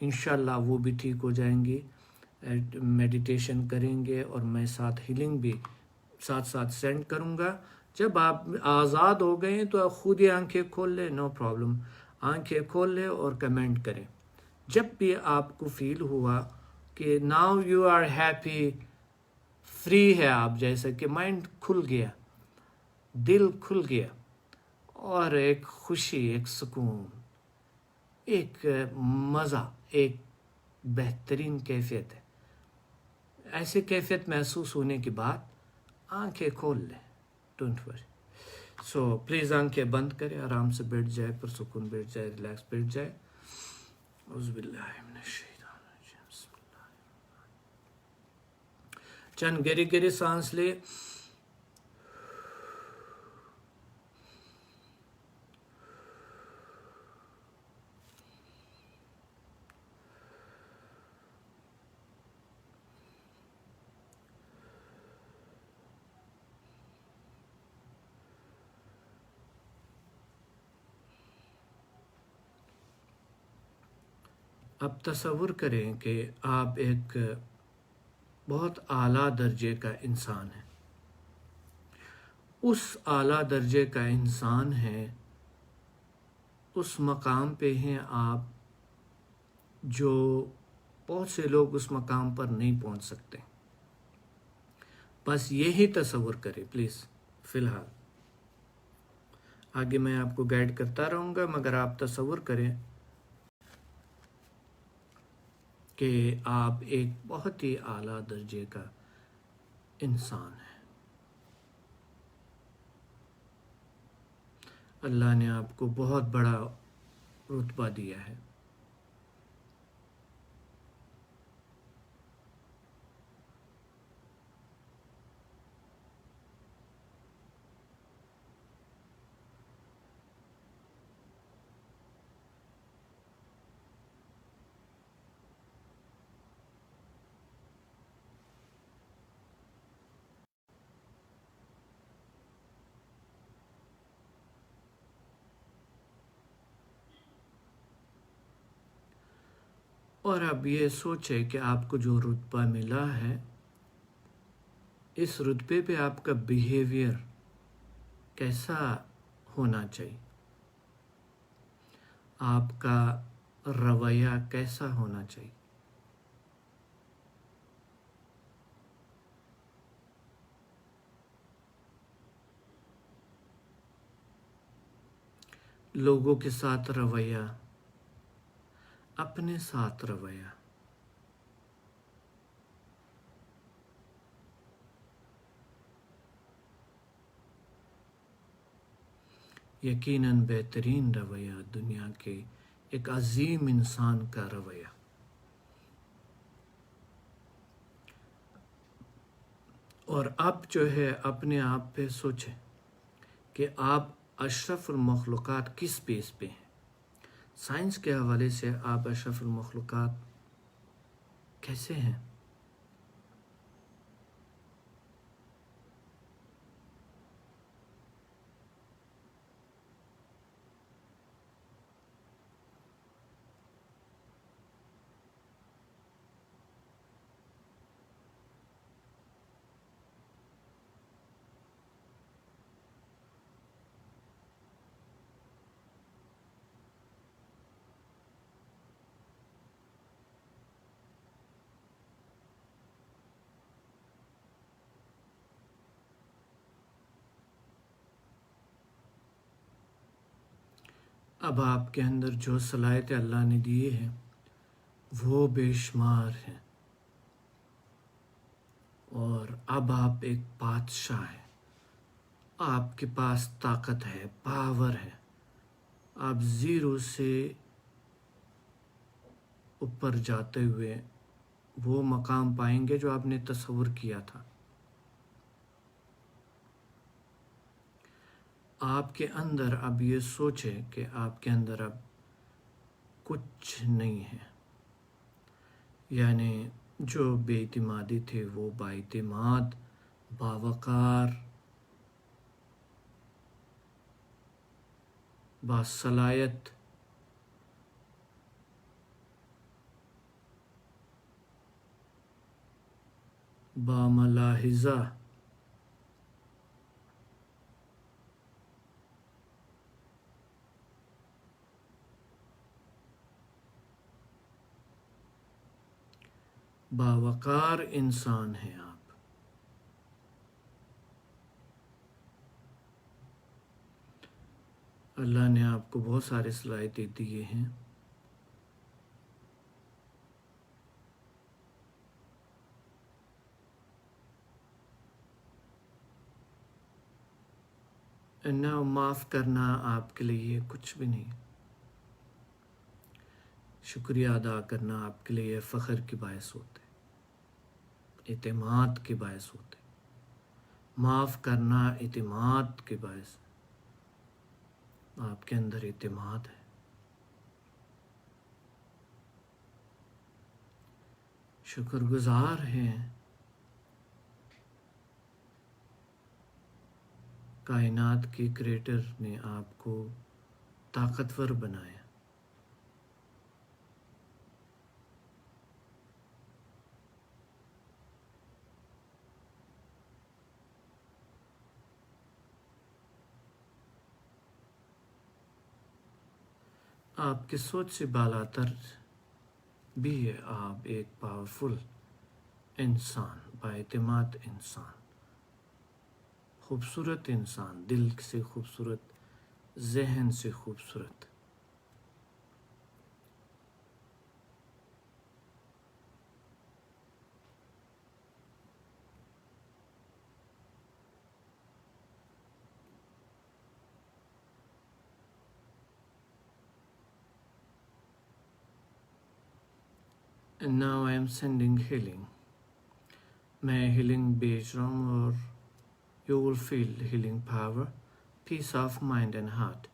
انشاءاللہ وہ بھی ٹھیک ہو جائیں گی. میڈیٹیشن کریں گے اور میں ساتھ ہیلنگ بھی ساتھ ساتھ سینڈ کروں گا. جب آپ آزاد ہو گئے تو آپ خود ہی آنکھیں کھول لیں، نو پرابلم. آنکھیں کھول لیں اور کمنٹ کریں. جب بھی آپ کو فیل ہوا کہ now you are happy, free ہے آپ، جیسے کہ مائنڈ کھل گیا، دل کھل گیا، اور ایک خوشی، ایک سکون، ایک مزہ، ایک بہترین کیفیت ہے. ایسی کیفیت محسوس ہونے کے بعد آنکھیں کھول لیں، ڈونٹ وری. سو پلیز آنکھیں بند کریں، آرام سے بیٹھ جائے، پرسکون بیٹھ جائے، ریلیکس بیٹھ جائے. اعوذ باللہ من الشیطان الرجیم، بسم اللہ. چند گہری گہری سانس لے. اب تصور کریں کہ آپ ایک بہت اعلیٰ درجے کا انسان ہیں. اس اعلیٰ درجے کا انسان ہے، اس مقام پہ ہیں آپ جو بہت سے لوگ اس مقام پر نہیں پہنچ سکتے. بس یہی تصور کریں پلیز. فی الحال آگے میں آپ کو گائیڈ کرتا رہوں گا، مگر آپ تصور کریں کہ آپ ایک بہت ہی اعلیٰ درجے کا انسان ہیں. اللہ نے آپ کو بہت بڑا رتبہ دیا ہے. اور اب یہ سوچیں کہ آپ کو جو رتبہ ملا ہے، اس رتبے پہ آپ کا بیہیویئر کیسا ہونا چاہیے، آپ کا رویہ کیسا ہونا چاہیے. لوگوں کے ساتھ رویہ، اپنے ساتھ رویہ. یقیناً بہترین رویہ دنیا کے ایک عظیم انسان کا رویہ. اور اب جو ہے اپنے آپ پہ سوچیں کہ آپ اشرف المخلوقات کس بیس پہ ہیں. سائنس کے حوالے سے آپ اشرف المخلوقات کیسے ہیں؟ اب آپ کے اندر جو صلاحیتیں اللہ نے دیے ہیں وہ بے شمار ہیں، اور اب آپ ایک بادشاہ ہیں. آپ کے پاس طاقت ہے، پاور ہے. آپ زیرو سے اوپر جاتے ہوئے وہ مقام پائیں گے جو آپ نے تصور کیا تھا. آپ کے اندر اب یہ سوچیں کہ آپ کے اندر اب کچھ نہیں ہے، یعنی جو بے اعتمادی تھے وہ بااعتماد، باوقار، باصلاحیت، باملاحظہ، باوقار انسان ہیں آپ. اللہ نے آپ کو بہت سارے صلاحیتیں دیے ہیں. نہ معاف کرنا آپ کے لیے کچھ بھی نہیں. شکریہ ادا کرنا آپ کے لیے فخر کی باعث ہوتے، اعتماد کے باعث ہوتے. معاف کرنا اعتماد کے باعث، آپ کے اندر اعتماد ہے. شکر گزار ہیں کائنات کے کریٹر نے آپ کو طاقتور بنایا. آپ کی سوچ سے بالاتر بھی ہے. آپ ایک پاورفل انسان، بااعتماد انسان، خوبصورت انسان، دل سے خوبصورت، ذہن سے خوبصورت. And now I am sending healing. میں ہیلنگ بھیج رہا ہوں اور you will feel healing power, peace of mind and heart.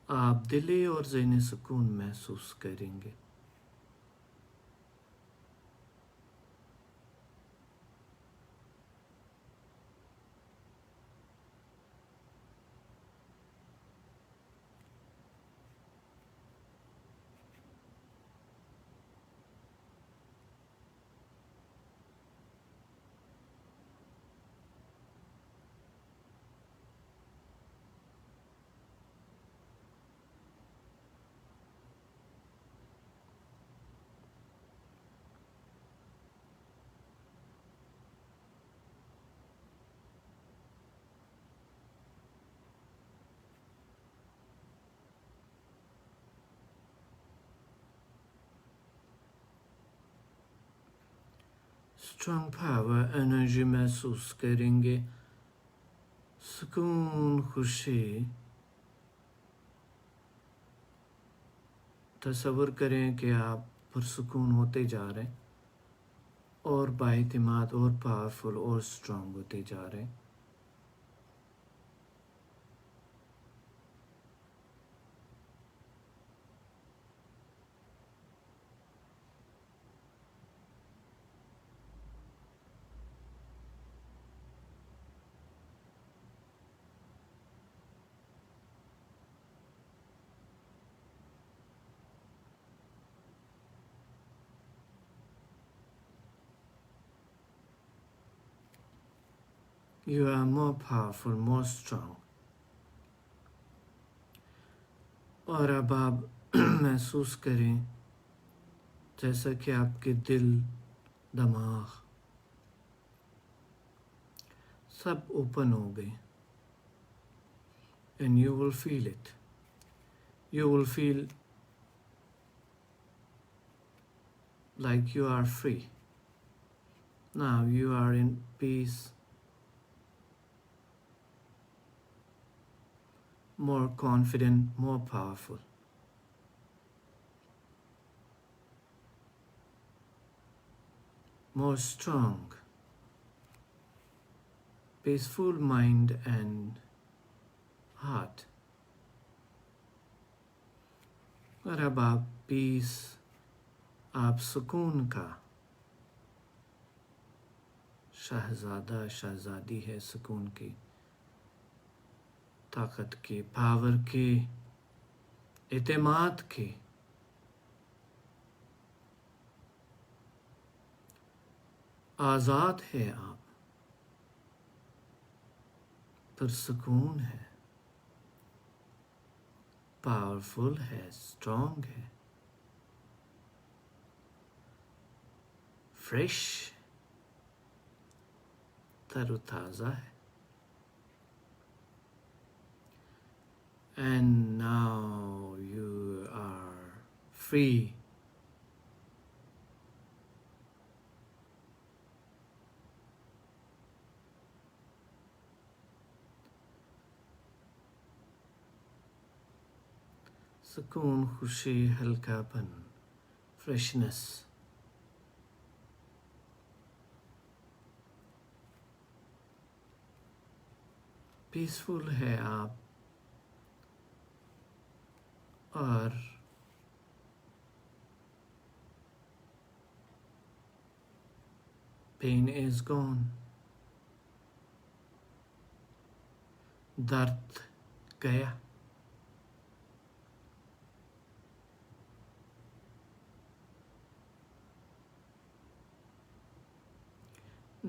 آپ دلی اور ذہنی سکون محسوس کریں گے. اسٹرانگ پاور انرجی محسوس کریں گے. سکون، خوشی. تصور کریں کہ آپ پرسکون ہوتے جا رہے ہیں اور بااعتماد اور پاورفل اور اسٹرانگ ہوتے جا رہے ہیں. You are more powerful, more strong. اور اب آپ محسوس کریں جیسا کہ آپ کے دل، دماغ سب اوپن ہو گئے. And you will feel it. You will feel like you are free. Now you are in peace. more confident, more powerful. More strong, peaceful mind and heart. और अब आप पीस, आप सुकून का शहजादा शहजादी है, सुकून की, ताकत की, पावर की, इत्मीनान की, आज़ाद है आप, पुरसुकून है, पावरफुल है, स्ट्रॉन्ग है, फ्रेश, तरोताज़ा है. And now you are free. सुकून, खुशी, हल्कापन, फ्रेशनेस. पीसफुल है आप और pain is gone. दर्द गया.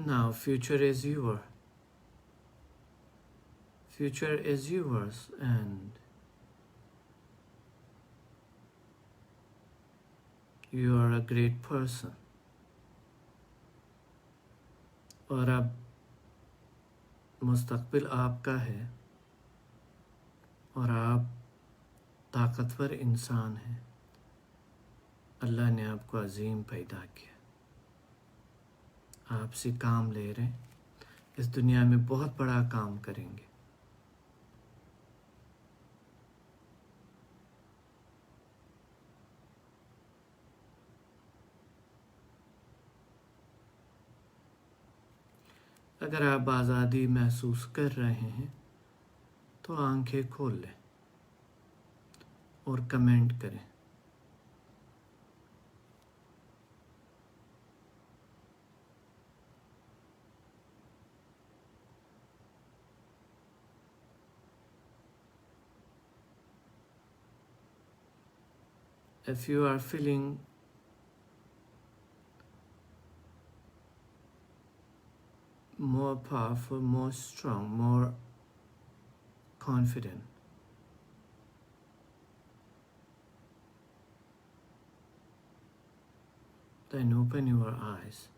Now future is yours. Future is yours and you are a great person. और अब मुस्तकबिल आपका है और आप ताकतवर इंसान हैं. अल्लाह ने आपको अजीम पैदा किया, आपसे काम ले रहे हैं, इस दुनिया में बहुत बड़ा काम करेंगे. अगर आप आज़ादी महसूस कर रहे हैं तो आंखें खोल लें और कमेंट करें. If you are feeling more powerful, more strong, more confident, then open your eyes.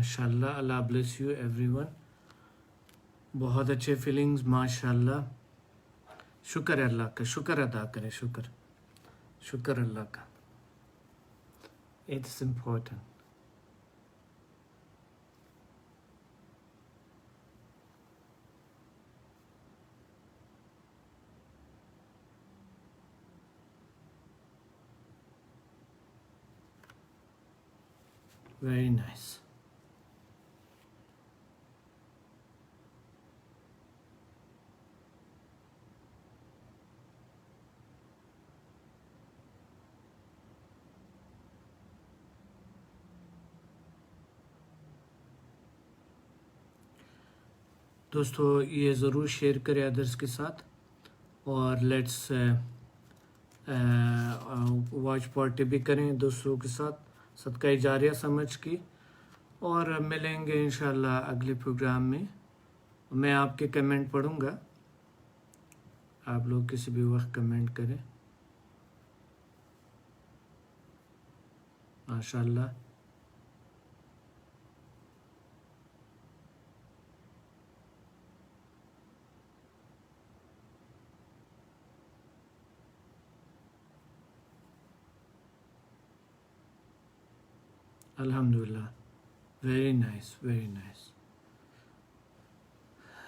ماشاءاللہ. اللہ بلیس یو ایوری ون. بہت اچھے فیلنگز ماشاءاللہ. شکر ہے اللہ کا, شکر ادا کریں, شکر اللہ کا. It's important. Very nice. دوستو یہ ضرور شیئر کریں ادرس کے ساتھ, اور لیٹس واچ پارٹی بھی کریں دوستوں کے ساتھ, صدقہ جاریہ سمجھ کی. اور ملیں گے انشاءاللہ اگلے پروگرام میں. میں آپ کے کمنٹ پڑھوں گا, آپ لوگ کسی بھی وقت کمنٹ کریں. ماشاءاللہ. Alhamdulillah. Very nice, very nice.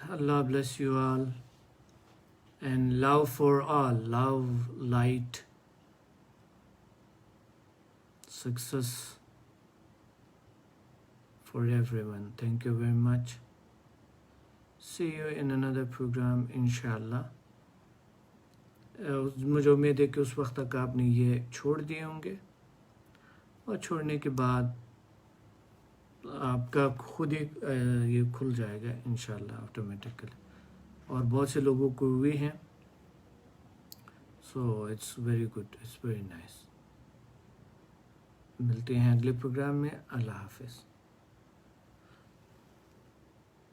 Allah bless you all. And love for all. Love, light, success for everyone. Thank you very much. See you in another program, inshallah. مجھے امید ہے کہ اس وقت تک آپ نے یہ چھوڑ دیے ہوں گے, اور چھوڑنے کے بعد آپ کا خود ہی یہ کھل جائے گا انشاءاللہ آٹومیٹکلی. اور بہت سے لوگوں کو ہوئی ہیں. So it's very good, it's very nice. ملتے ہیں اگلے پروگرام میں. اللہ حافظ.